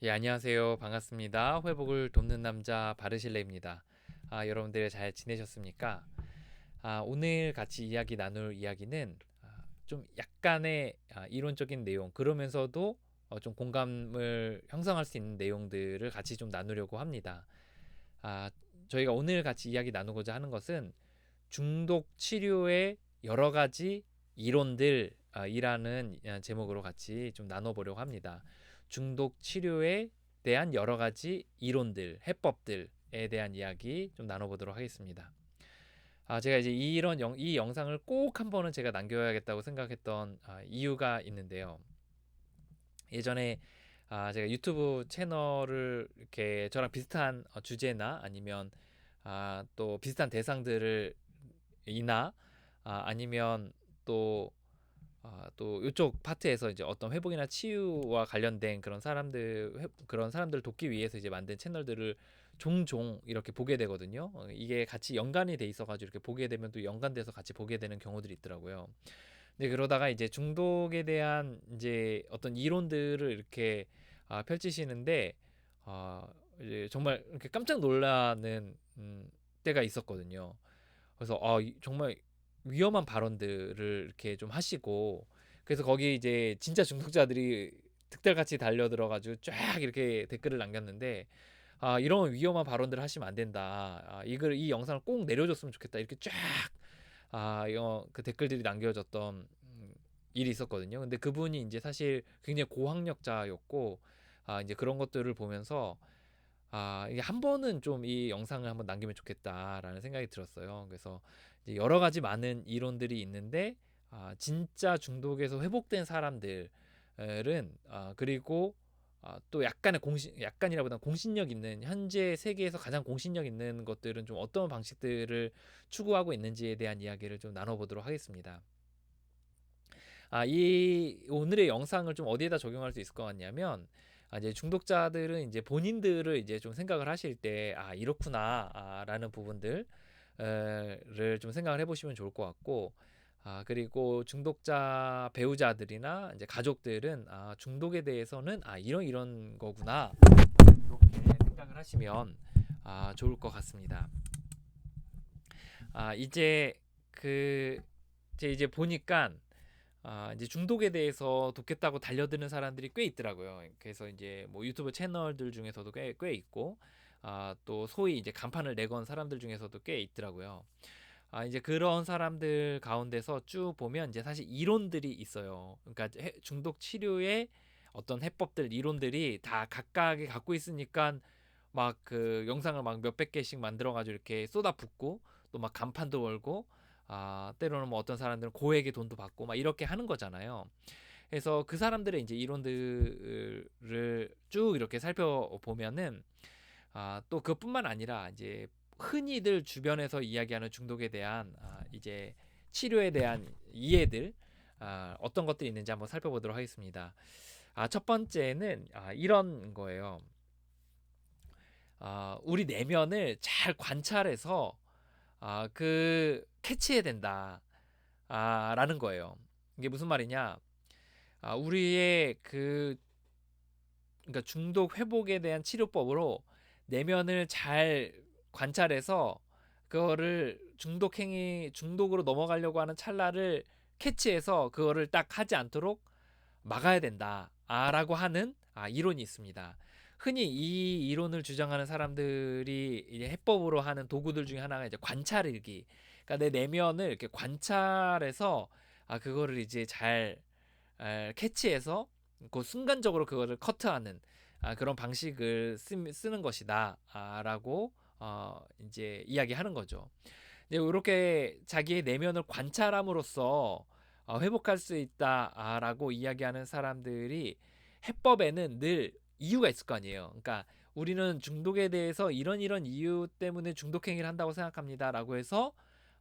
예, 안녕하세요. 반갑습니다. 회복을 돕는 남자 바르실레입니다. 여러분들 잘 지내셨습니까? 오늘 같이 이야기 나눌 이야기는 좀 약간의 이론적인 내용, 그러면서도 좀 공감을 형성할 수 있는 내용들을 같이 좀 나누려고 합니다. 아, 저희가 오늘 같이 이야기 나누고자 하는 것은 중독 치료의 여러 가지 이론들이라는 제목으로 같이 좀 나눠보려고 합니다. 중독 치료에 대한 여러 가지 이론들, 해법들에 대한 이야기 좀 나눠보도록 하겠습니다. 제가 이제 이 영상을 꼭 한 번은 제가 남겨야겠다고 생각했던 이유가 있는데요. 예전에 제가 유튜브 채널을 이렇게 저랑 비슷한 주제나 아니면 또 비슷한 대상들을 이나 아니면 또 또 이쪽 파트에서 이제 어떤 회복이나 치유와 관련된 그런 사람들을 돕기 위해서 이제 만든 채널들을 종종 이렇게 보게 되거든요. 이게 같이 연관이 돼 있어가지고 이렇게 보게 되면 또 연관돼서 같이 보게 되는 경우들이 있더라고요. 근데 그러다가 이제 중독에 대한 이제 어떤 이론들을 이렇게 펼치시는데 아, 이제 정말 이렇게 깜짝 놀라는 때가 있었거든요. 그래서 정말 위험한 발언들을 이렇게 좀 하시고, 그래서 거기 이제 진짜 중독자들이 득달같이 달려들어가지고 쫙 이렇게 댓글을 남겼는데, 이런 위험한 발언들을 하시면 안 된다. 이 영상을 꼭 내려줬으면 좋겠다. 이렇게 쫙 그 댓글들이 남겨졌던 일이 있었거든요. 근데 그분이 이제 사실 굉장히 고학력자였고, 이제 그런 것들을 보면서 이게 한 번은 좀 이 영상을 한번 남기면 좋겠다라는 생각이 들었어요. 그래서 이제 여러 가지 많은 이론들이 있는데, 진짜 중독에서 회복된 사람들은 그리고 또 약간이라보다 공신력 있는, 현재 세계에서 가장 공신력 있는 것들은 좀 어떤 방식들을 추구하고 있는지에 대한 이야기를 좀 나눠보도록 하겠습니다. 이 오늘의 영상을 좀 어디에다 적용할 수 있을 것 같냐면, 이제 중독자들은 이제 본인들을 이제 좀 생각을 하실 때, 이렇구나, 라는 부분들을 좀 생각을 해보시면 좋을 것 같고, 그리고 중독자 배우자들이나 이제 가족들은 중독에 대해서는 이런 거구나, 이렇게 생각을 하시면 좋을 것 같습니다. 이제 그 이제 보니까 이제 중독에 대해서 돕겠다고 달려드는 사람들이 꽤 있더라고요. 그래서 이제 뭐 유튜브 채널들 중에서도 꽤 있고, 또 소위 이제 간판을 내건 사람들 중에서도 꽤 있더라고요. 이제 그런 사람들 가운데서 쭉 보면 이제 사실 이론들이 있어요. 그러니까 중독 치료의 어떤 해법들, 이론들이 다 각각이 갖고 있으니까 막 그 영상을 막 몇백 개씩 만들어가지고 이렇게 쏟아붓고, 또 막 간판도 걸고, 때로는 뭐 어떤 사람들은 고액의 돈도 받고 막 이렇게 하는 거잖아요. 그래서 그 사람들의 이제 이론들을 쭉 이렇게 살펴보면은 또 그것뿐만 아니라 이제 흔히들 주변에서 이야기하는 중독에 대한 이제 치료에 대한 이해들, 어떤 것들이 있는지 한번 살펴보도록 하겠습니다. 첫 번째는 이런 거예요. 우리 내면을 잘 관찰해서 그 캐치해야 된다. 라는 거예요. 이게 무슨 말이냐? 우리의 그러니까 중독 회복에 대한 치료법으로 내면을 잘 관찰해서 그거를 중독으로 넘어가려고 하는 찰나를 캐치해서 그거를 딱 하지 않도록 막아야 된다. 라고 하는 이론이 있습니다. 흔히 이 이론을 주장하는 사람들이 이제 해법으로 하는 도구들 중에 하나가 이제 관찰일기. 그러니까 내 내면을 이렇게 관찰해서 그거를 이제 잘 캐치해서 그 순간적으로 그거를 커트하는 그런 방식을 쓰는 것이다. 라고 이제 이야기하는 거죠. 이렇게 자기의 내면을 관찰함으로써 회복할 수 있다라고 이야기하는 사람들이 해법에는 늘 이유가 있을 거 아니에요. 그러니까 우리는 중독에 대해서 이런 이유 때문에 중독 행위를 한다고 생각합니다라고 해서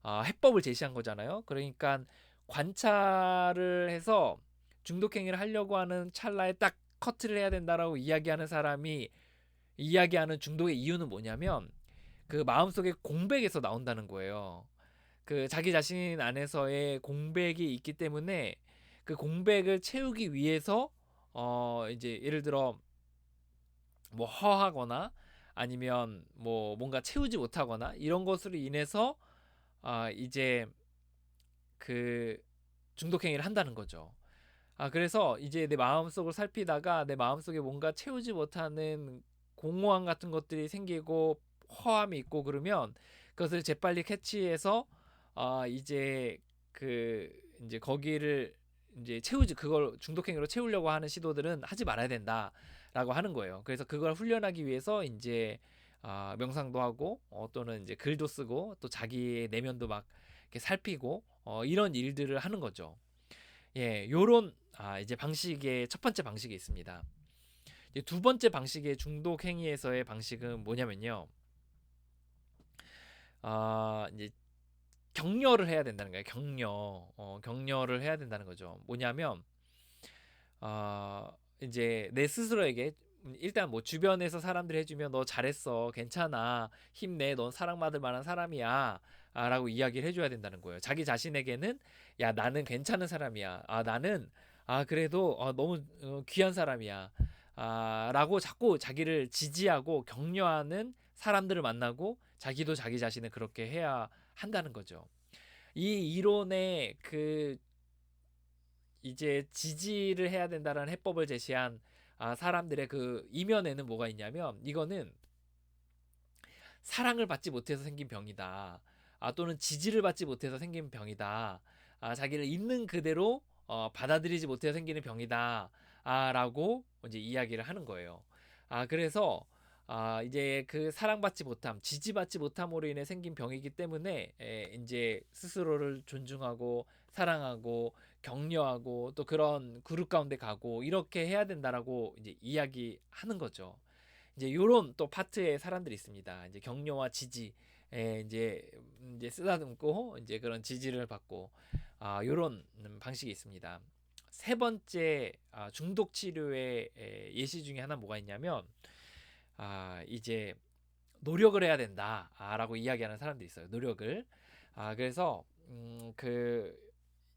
해법을 제시한 거잖아요. 그러니까 관찰을 해서 중독 행위를 하려고 하는 찰나에 딱 커트를 해야 된다라고 이야기하는 사람이 이야기하는 중독의 이유는 뭐냐면, 그 마음속에 공백에서 나온다는 거예요. 그 자기 자신 안에서의 공백이 있기 때문에 그 공백을 채우기 위해서 이제 예를 들어 뭐 허하거나 아니면 뭐 뭔가 채우지 못하거나 이런 것으로 인해서 이제 그 중독 행위를 한다는 거죠. 그래서 이제 내 마음속을 살피다가 내 마음속에 뭔가 채우지 못하는 공허함 같은 것들이 생기고 허함이 있고 그러면 그것을 재빨리 캐치해서 이제 그 이제 거기를 이제 채우지 그걸 중독행위로 채우려고 하는 시도들은 하지 말아야 된다라고 하는 거예요. 그래서 그걸 훈련하기 위해서 이제 명상도 하고 또는 이제 글도 쓰고 또 자기의 내면도 막 이렇게 살피고 이런 일들을 하는 거죠. 예, 요런 이제 방식의 첫 번째 방식이 있습니다. 이제 두 번째 방식의 중독 행위에서의 방식은 뭐냐면요. 이제 격려를 해야 된다는 거예요. 격려를 해야 된다는 거죠. 뭐냐면 이제 내 스스로에게 일단 뭐 주변에서 사람들이 해주면 너 잘했어, 괜찮아, 힘내, 넌 사랑받을 만한 사람이야. 라고 이야기를 해줘야 된다는 거예요. 자기 자신에게는 야 나는 괜찮은 사람이야. 나는 그래도 너무 귀한 사람이야. 라고 자꾸 자기를 지지하고 격려하는 사람들을 만나고 자기도 자기 자신을 그렇게 해야 한다는 거죠. 이 이론의 그 이제 지지를 해야 된다는 해법을 제시한 사람들의 그 이면에는 뭐가 있냐면 이거는 사랑을 받지 못해서 생긴 병이다. 또는 지지를 받지 못해서 생긴 병이다. 자기를 있는 그대로 받아들이지 못해서 생기는 병이다. 라고 이제 이야기를 하는 거예요. 그래서 이제 그 사랑받지 못함, 지지받지 못함으로 인해 생긴 병이기 때문에 이제 스스로를 존중하고 사랑하고 격려하고 또 그런 그룹 가운데 가고 이렇게 해야 된다라고 이제 이야기하는 거죠. 이제 요런 또 파트의 사람들이 있습니다. 이제 격려와 지지, 이제 쓰다듬고 이제 그런 지지를 받고 요런 방식이 있습니다. 세 번째 중독 치료의 예시 중에 하나 뭐가 있냐면 이제 노력을 해야 된다라고 이야기하는 사람들이 있어요. 노력을. 그래서 그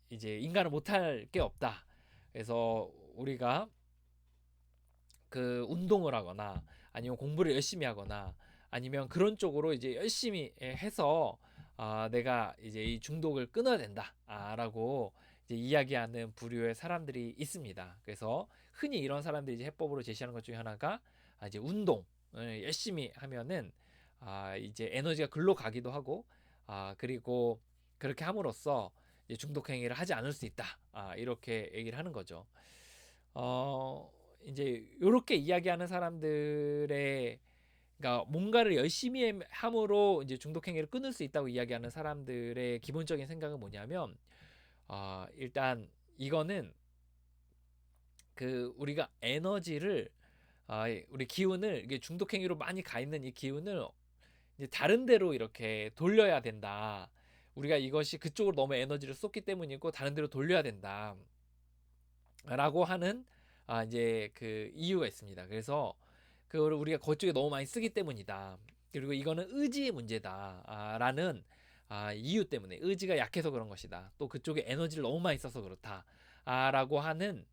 이제 인간은 못할 게 없다. 그래서 우리가 그 운동을 하거나 아니면 공부를 열심히 하거나 아니면 그런 쪽으로 이제 열심히 해서 내가 이제 이 중독을 끊어야 된다라고 이제 이야기하는 부류의 사람들이 있습니다. 그래서 흔히 이런 사람들이 이제 해법으로 제시하는 것 중에 하나가 이제 운동을 열심히 하면은 이제 에너지가 글로 가기도 하고 그리고 그렇게 함으로써 이제 중독 행위를 하지 않을 수 있다. 이렇게 얘기를 하는 거죠. 이제 요렇게 이야기하는 사람들의 그러니까 뭔가를 열심히 함으로 이제 중독 행위를 끊을 수 있다고 이야기하는 사람들의 기본적인 생각은 뭐냐면 일단 이거는 그 우리가 에너지를 우리 기운을 이게 중독 행위로 많이 가 있는 이 기운을 이제 다른 데로 이렇게 돌려야 된다. 우리가 이것이 그쪽으로 너무 에너지를 쏟기 때문이고 다른 데로 돌려야 된다. 라고 하는 이제 그 이유가 있습니다. 그래서 그거를 우리가 그쪽에 너무 많이 쓰기 때문이다. 그리고 이거는 의지의 문제다. 라는 이유 때문에 의지가 약해서 그런 것이다. 또 그쪽에 에너지를 너무 많이 써서 그렇다. 라고 하는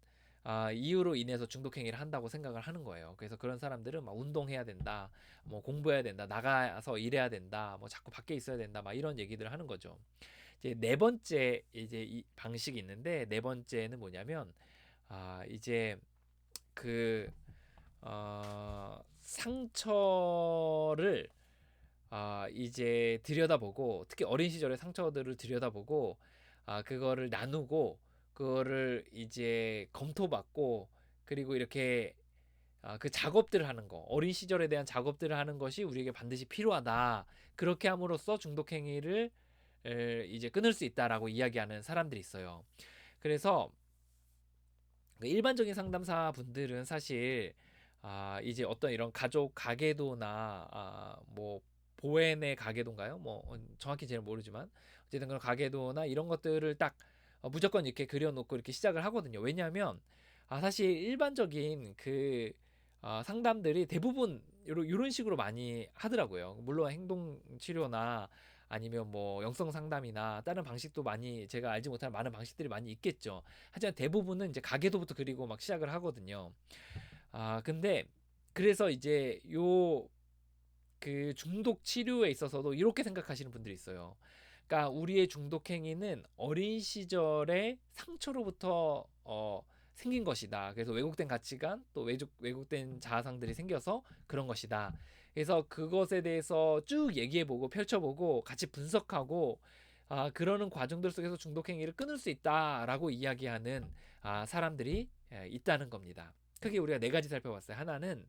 이유로 인해서 중독 행위를 한다고 생각을 하는 거예요. 그래서 그런 사람들은 막 운동해야 된다, 뭐 공부해야 된다, 나가서 일해야 된다, 뭐 자꾸 밖에 있어야 된다, 막 이런 얘기들을 하는 거죠. 이제 네 번째 이제 이 방식이 있는데 네 번째는 뭐냐면 이제 그 상처를 이제 들여다보고 특히 어린 시절의 상처들을 들여다보고 그거를 나누고 그거를 이제 검토받고 그리고 이렇게 그 작업들을 하는 거 어린 시절에 대한 작업들을 하는 것이 우리에게 반드시 필요하다. 그렇게 함으로써 중독 행위를 이제 끊을 수 있다라고 이야기하는 사람들이 있어요. 그래서 그 일반적인 상담사 분들은 사실 이제 어떤 이런 가족 가계도나 뭐 보혜의 가계도인가요? 뭐 정확히 잘 모르지만 어쨌든 그런 가계도나 이런 것들을 딱 무조건 이렇게 그려놓고 이렇게 시작을 하거든요. 왜냐하면 사실 일반적인 그 상담들이 대부분 요런 식으로 많이 하더라고요. 물론 행동 치료나 아니면 뭐 영성 상담이나 다른 방식도 많이 제가 알지 못하는 많은 방식들이 많이 있겠죠. 하지만 대부분은 이제 가계도부터 그리고 막 시작을 하거든요. 근데 그래서 이제 요 그 중독 치료에 있어서도 이렇게 생각하시는 분들이 있어요. 그러니까 우리의 중독 행위는 어린 시절의 상처로부터 생긴 것이다. 그래서 왜곡된 가치관 또 왜곡된 자아상들이 생겨서 그런 것이다. 그래서 그것에 대해서 쭉 얘기해보고 펼쳐보고 같이 분석하고 그러는 과정들 속에서 중독 행위를 끊을 수 있다라고 이야기하는 사람들이 있다는 겁니다. 크게 우리가 네 가지 살펴봤어요. 하나는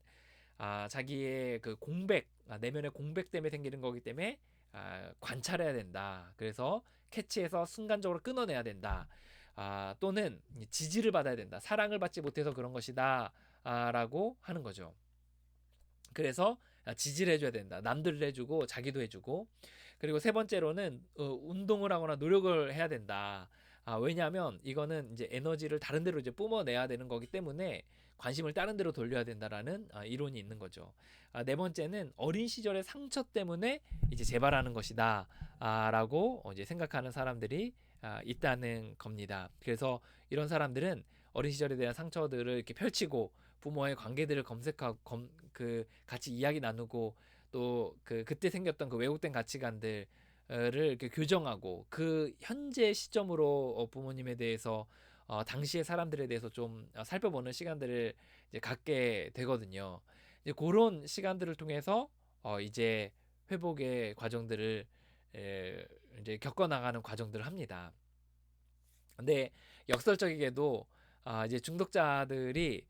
자기의 그 공백, 내면의 공백 때문에 생기는 거기 때문에 관찰해야 된다. 그래서 캐치해서 순간적으로 끊어내야 된다. 또는 지지를 받아야 된다. 사랑을 받지 못해서 그런 것이다. 라고 하는 거죠. 그래서 지지를 해줘야 된다. 남들을 해주고 자기도 해주고. 그리고 세 번째로는 운동을 하거나 노력을 해야 된다. 왜냐하면 이거는 이제 에너지를 다른 데로 이제 뿜어내야 되는 거기 때문에 관심을 다른 데로 돌려야 된다라는 이론이 있는 거죠. 네 번째는 어린 시절의 상처 때문에 이제 재발하는 것이다. 라고 이제 생각하는 사람들이 있다는 겁니다. 그래서 이런 사람들은 어린 시절에 대한 상처들을 이렇게 펼치고 부모의 관계들을 검색하고 같이 이야기 나누고 또 그때 생겼던 그 왜곡된 가치관들을 이렇게 교정하고 그 현재 시점으로 부모님에 대해서 당시의 사람들에 대해서 좀 살펴보는 시간들을 이제 갖게 되거든요. 이제 그런 시간들을 통해서 이제 회복의 과정들을 이제 겪어나가는 과정들을 합니다. 근데 역설적이게도 이제 중독자들이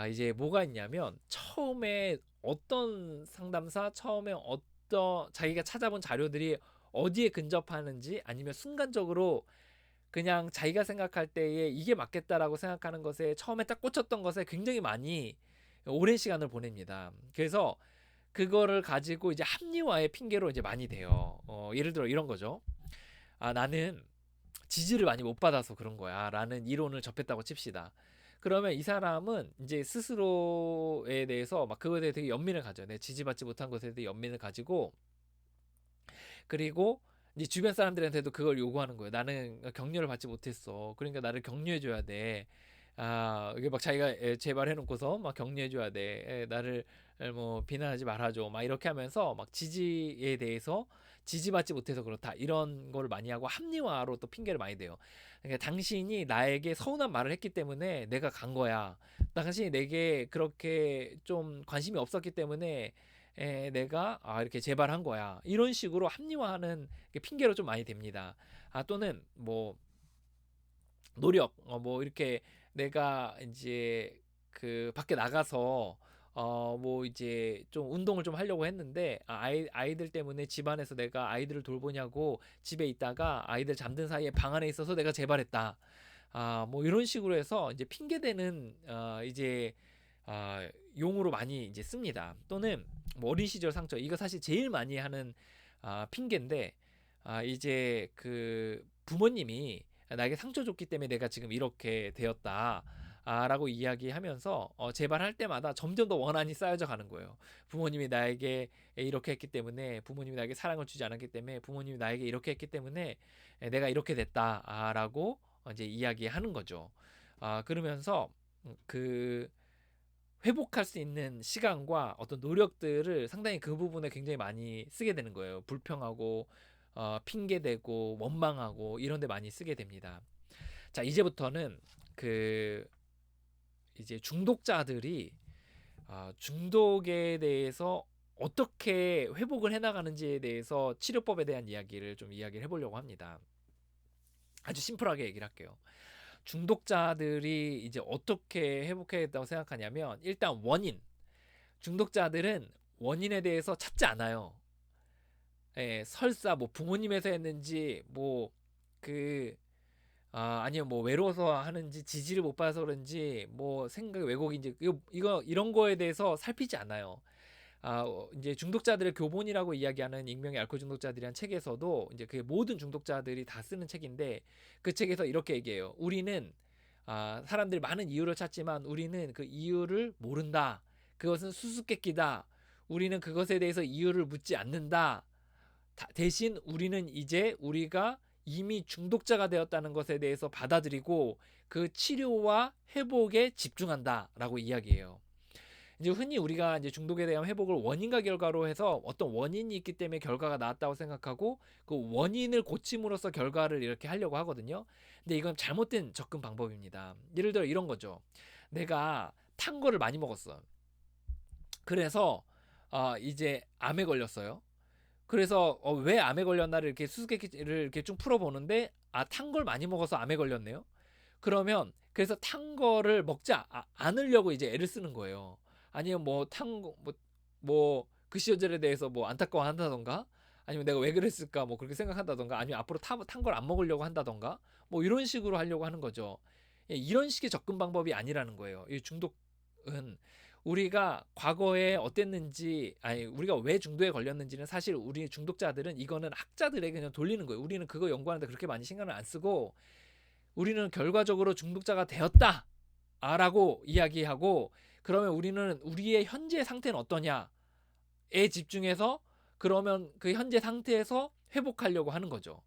이제 뭐가 있냐면 처음에 어떤 상담사 처음에 어떤 자기가 찾아본 자료들이 어디에 근접하는지 아니면 순간적으로 그냥 자기가 생각할 때에 이게 맞겠다라고 생각하는 것에 처음에 딱 꽂혔던 것에 굉장히 많이 오랜 시간을 보냅니다. 그래서 그거를 가지고 이제 합리화의 핑계로 이제 많이 돼요. 예를 들어 이런 거죠. 나는 지지를 많이 못 받아서 그런 거야 라는 이론을 접했다고 칩시다. 그러면 이 사람은 이제 스스로에 대해서 막 그거에 대해 되게 연민을 가져요. 내 지지받지 못한 것에 대해 연민을 가지고 그리고 이제 주변 사람들한테도 그걸 요구하는 거예요. 나는 격려를 받지 못했어. 그러니까 나를 격려해줘야 돼. 이게 막 자기가 재발해놓고서 막 격려해줘야 돼. 나를 뭐 비난하지 말아줘. 막 이렇게 하면서 막 지지에 대해서 지지받지 못해서 그렇다. 이런 거를 많이 하고 합리화로 또 핑계를 많이 대요. 그러니까 당신이 나에게 서운한 말을 했기 때문에 내가 간 거야. 당신이 내게 그렇게 좀 관심이 없었기 때문에 내가 이렇게 재발한 거야. 이런 식으로 합리화하는 핑계로 좀 많이 됩니다. 또는 뭐 노력, 뭐 이렇게 내가 이제 그 밖에 나가서 뭐 이제 좀 운동을 좀 하려고 했는데 아이들 때문에 집안에서 내가 아이들을 돌보냐고 집에 있다가 아이들 잠든 사이에 방 안에 있어서 내가 재발했다. 뭐 이런 식으로 해서 이제 핑계대는 이제 용어로 많이 이제 씁니다. 또는 뭐 어린 시절 상처 이거 사실 제일 많이 하는 핑계인데 이제 그 부모님이 나에게 상처 줬기 때문에 내가 지금 이렇게 되었다. 라고 이야기하면서 재발할 때마다 점점 더 원한이 쌓여져 가는 거예요. 부모님이 나에게 이렇게 했기 때문에 부모님이 나에게 사랑을 주지 않았기 때문에 부모님이 나에게 이렇게 했기 때문에 내가 이렇게 됐다. 라고 이제 이야기하는 거죠. 그러면서 그 회복할 수 있는 시간과 어떤 노력들을 상당히 그 부분에 굉장히 많이 쓰게 되는 거예요. 불평하고 핑계대고 원망하고 이런 데 많이 쓰게 됩니다. 자, 이제부터는 그 이제 중독자들이 중독에 대해서 어떻게 회복을 해나가는지에 대해서 치료법에 대한 이야기를 좀 이야기를 해보려고 합니다. 아주 심플하게 얘기를 할게요. 중독자들이 이제 어떻게 회복해야겠다고 생각하냐면 일단 원인. 중독자들은 원인에 대해서 찾지 않아요. 설사 뭐 부모님에서 했는지 아니면 뭐 외로워서 하는지 지지를 못 받아서 그런지 뭐 생각 왜곡인지 이거 이런 거에 대해서 살피지 않아요. 이제 중독자들의 교본이라고 이야기하는 익명의 알코올 중독자들이란 책에서도 이제 그 모든 중독자들이 다 쓰는 책인데 그 책에서 이렇게 얘기해요. 우리는 사람들이 많은 이유를 찾지만 우리는 그 이유를 모른다. 그것은 수수께끼다. 우리는 그것에 대해서 이유를 묻지 않는다. 대신 우리는 이제 우리가 이미 중독자가 되었다는 것에 대해서 받아들이고 그 치료와 회복에 집중한다라고 이야기해요. 이제 흔히 우리가 이제 중독에 대한 회복을 원인과 결과로 해서 어떤 원인이 있기 때문에 결과가 나왔다고 생각하고 그 원인을 고침으로써 결과를 이렇게 하려고 하거든요. 근데 이건 잘못된 접근 방법입니다. 예를 들어 이런 거죠. 내가 탄 거를 많이 먹었어. 그래서 이제 암에 걸렸어요. 그래서 왜 암에 걸렸나를 이렇게 수수께끼를 이렇게 쭉 풀어보는데 탄 걸 많이 먹어서 암에 걸렸네요. 그러면 그래서 탄 거를 먹지 않으려고 이제 애를 쓰는 거예요. 아니면 뭐 탄 거 뭐 그 시절에 대해서 뭐 안타까워한다던가 아니면 내가 왜 그랬을까 뭐 그렇게 생각한다던가 아니면 앞으로 탄 걸 안 먹으려고 한다던가 뭐 이런 식으로 하려고 하는 거죠. 예, 이런 식의 접근 방법이 아니라는 거예요. 이 중독은 우리가 과거에 어땠는지 아니 우리가 왜 중독에 걸렸는지는 사실 우리 중독자들은 이거는 학자들에게 그냥 돌리는 거예요. 우리는 그거 연구하는데 그렇게 많이 신경을 안 쓰고 우리는 결과적으로 중독자가 되었다 라고 이야기하고 그러면 우리는 우리의 현재 상태는 어떠냐에 집중해서 그러면 그 현재 상태에서 회복하려고 하는 거죠.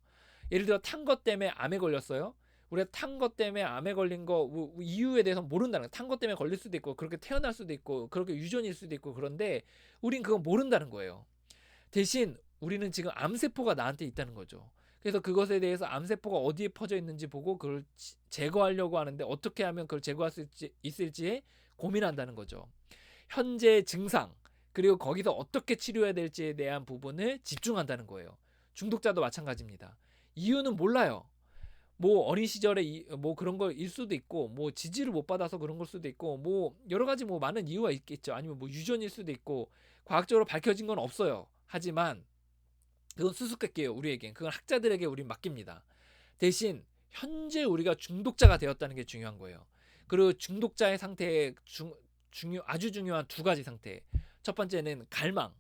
예를 들어 탄 것 때문에 암에 걸렸어요. 우리가 탄 것 때문에 암에 걸린 거 이유에 대해서 모른다는 거예요. 탄 것 때문에 걸릴 수도 있고 그렇게 태어날 수도 있고 그렇게 유전일 수도 있고 그런데 우린 그건 모른다는 거예요. 대신 우리는 지금 암세포가 나한테 있다는 거죠. 그래서 그것에 대해서 암세포가 어디에 퍼져 있는지 보고 그걸 제거하려고 하는데 어떻게 하면 그걸 제거할 수 있을지에 고민한다는 거죠. 현재 증상 그리고 거기서 어떻게 치료해야 될지에 대한 부분을 집중한다는 거예요. 중독자도 마찬가지입니다. 이유는 몰라요. 뭐 어린 시절에 뭐 그런 걸일 수도 있고 뭐 지지를 못 받아서 그런 걸 수도 있고 뭐 여러 가지 뭐 많은 이유가 있겠죠. 아니면 뭐 유전일 수도 있고 과학적으로 밝혀진 건 없어요. 하지만 그건 수수께끼예요. 우리에겐 그건 학자들에게 우린 맡깁니다. 대신 현재 우리가 중독자가 되었다는 게 중요한 거예요. 그리고 중독자의 상태에 아주 중요한 두 가지 상태. 첫 번째는 갈망.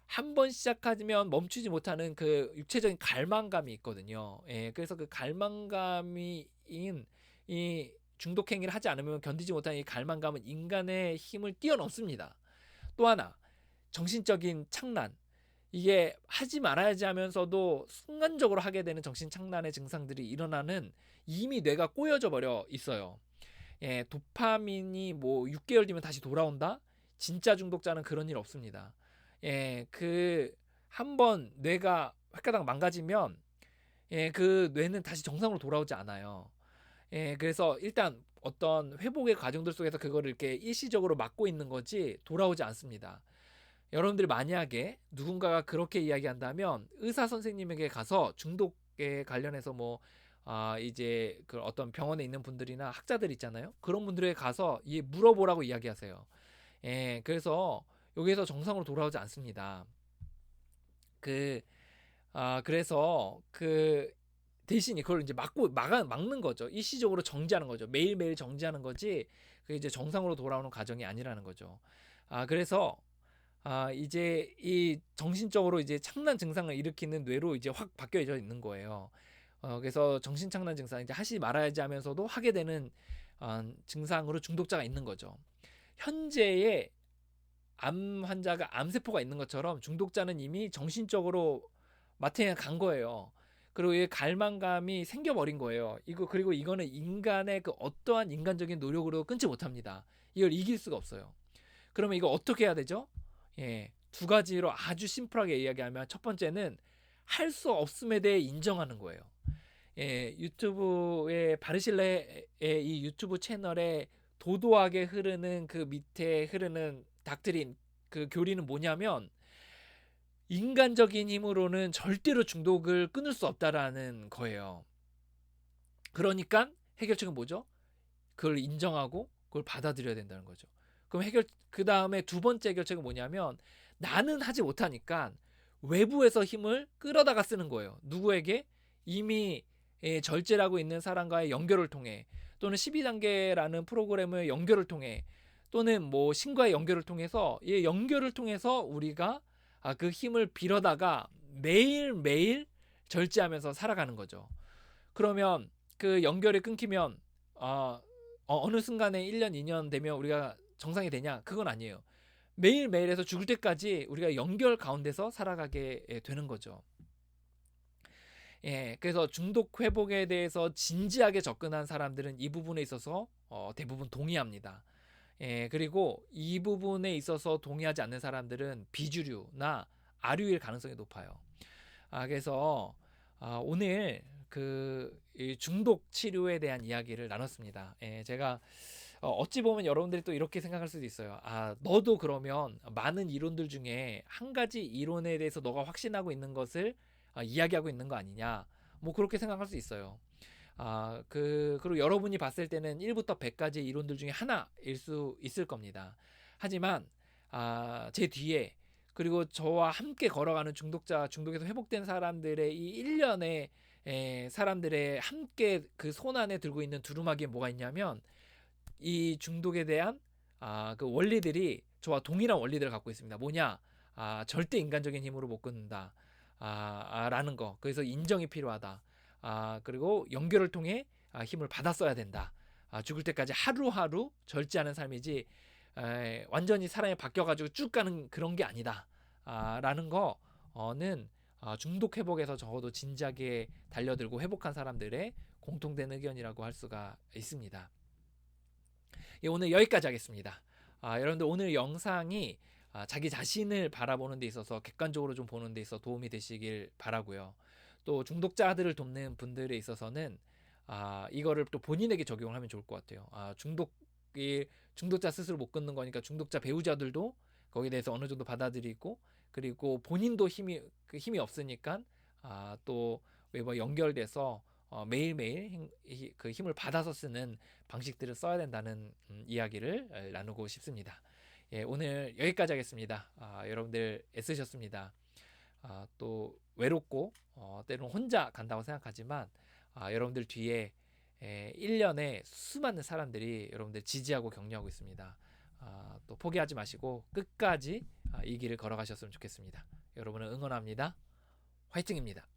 한 번 시작하면 멈추지 못하는 그 육체적인 갈망감이 있거든요. 예, 그래서 그 갈망감이 이 중독 행위를 하지 않으면 견디지 못하는 이 갈망감은 인간의 힘을 뛰어넘습니다. 또 하나 정신적인 착란. 이게 하지 말아야지 하면서도 순간적으로 하게 되는 정신착란의 증상들이 일어나는 이미 뇌가 꼬여져 버려 있어요. 예, 도파민이 뭐 6개월 뒤면 다시 돌아온다? 진짜 중독자는 그런 일 없습니다. 예, 그 한번 뇌가 획가닥 망가지면 예, 그 뇌는 다시 정상으로 돌아오지 않아요. 예, 그래서 일단 어떤 회복의 과정들 속에서 그거를 이렇게 일시적으로 막고 있는 거지 돌아오지 않습니다. 여러분들이 만약에 누군가가 그렇게 이야기한다면 의사 선생님에게 가서 중독에 관련해서 뭐 이제 그 어떤 병원에 있는 분들이나 학자들 있잖아요. 그런 분들에게 가서 물어보라고 이야기하세요. 예, 그래서 여기에서 정상으로 돌아오지 않습니다. 그래서 그 대신에 그걸 이제 막는 거죠. 일시적으로 정지하는 거죠. 매일매일 정지하는 거지. 그게 이제 정상으로 돌아오는 과정이 아니라는 거죠. 그래서 이제 이 정신적으로 이제 착란 증상을 일으키는 뇌로 이제 확 바뀌어져 있는 거예요. 그래서 정신착란 증상 이제 하지 말아야지 하면서도 하게 되는 증상으로 중독자가 있는 거죠. 현재의 암 환자가 암세포가 있는 것처럼 중독자는 이미 정신적으로 마탱이가 간 거예요. 그리고 이 갈망감이 생겨버린 거예요. 그리고 이거는 인간의 그 어떠한 인간적인 노력으로 끊지 못합니다. 이걸 이길 수가 없어요. 그러면 이거 어떻게 해야 되죠? 예, 두 가지로 아주 심플하게 이야기하면 첫 번째는 할 수 없음에 대해 인정하는 거예요. 예, 유튜브의 바르실레의 이 유튜브 채널에 도도하게 흐르는 그 밑에 흐르는 닥트린 그 교리는 뭐냐면 인간적인 힘으로는 절대로 중독을 끊을 수 없다라는 거예요. 그러니까 해결책은 뭐죠? 그걸 인정하고 그걸 받아들여야 된다는 거죠. 그럼 그 다음에 두 번째 해결책은 뭐냐면 나는 하지 못하니까 외부에서 힘을 끌어다가 쓰는 거예요. 누구에게? 이미 절제라고 있는 사람과의 연결을 통해 또는 12단계라는 프로그램의 연결을 통해 또는 뭐 신과의 연결을 통해서 이 연결을 통해서 우리가 그 힘을 빌어다가 매일매일 절제하면서 살아가는 거죠. 그러면 그 연결이 끊기면 어느 순간에 1년, 2년 되면 우리가 정상이 되냐? 그건 아니에요. 매일매일에서 죽을 때까지 우리가 연결 가운데서 살아가게 되는 거죠. 예, 그래서 중독 회복에 대해서 진지하게 접근한 사람들은 이 부분에 있어서 대부분 동의합니다. 그리고 이 부분에 있어서 동의하지 않는 사람들은 비주류나 아류일 가능성이 높아요. 그래서 오늘 이 중독 치료에 대한 이야기를 나눴습니다. 제가 어찌 보면 여러분들이 또 이렇게 생각할 수도 있어요. 너도 그러면 많은 이론들 중에 한 가지 이론에 대해서 너가 확신하고 있는 것을 이야기하고 있는 거 아니냐. 뭐 그렇게 생각할 수 있어요. 그리고 여러분이 봤을 때는 1부터 100까지 이론들 중에 하나일 수 있을 겁니다. 하지만 제 뒤에 그리고 저와 함께 걸어가는 중독에서 회복된 사람들의 이 1년의 사람들의 함께 그 손 안에 들고 있는 두루마기에 뭐가 있냐면 이 중독에 대한 그 원리들이 저와 동일한 원리들을 갖고 있습니다. 뭐냐? 절대 인간적인 힘으로 못 끊는다. 라는 거. 그래서 인정이 필요하다. 그리고 연결을 통해 힘을 받아 써야 된다. 죽을 때까지 하루하루 절제하는 삶이지 완전히 사람이 바뀌어가지고 쭉 가는 그런 게 아니다. 라는 거는 중독 회복에서 적어도 진지하게 달려들고 회복한 사람들의 공통된 의견이라고 할 수가 있습니다. 오늘 여기까지 하겠습니다. 여러분들 오늘 영상이 자기 자신을 바라보는 데 있어서 객관적으로 좀 보는 데 있어 도움이 되시길 바라고요. 또 중독자들을 돕는 분들에 있어서는 이거를 또 본인에게 적용을 하면 좋을 것 같아요. 중독자 스스로 못 끊는 거니까 중독자 배우자들도 거기에 대해서 어느 정도 받아들이고 그리고 본인도 힘이 없으니까 또 뭐 연결돼서 매일매일 그 힘을 받아서 쓰는 방식들을 써야 된다는 이야기를 나누고 싶습니다. 오늘 여기까지 하겠습니다. 여러분들 애쓰셨습니다. 또 외롭고 때로는 혼자 간다고 생각하지만 여러분들 뒤에 1년에 수많은 사람들이 여러분들 지지하고 격려하고 있습니다. 또 포기하지 마시고 끝까지 이 길을 걸어가셨으면 좋겠습니다. 여러분을 응원합니다. 화이팅입니다.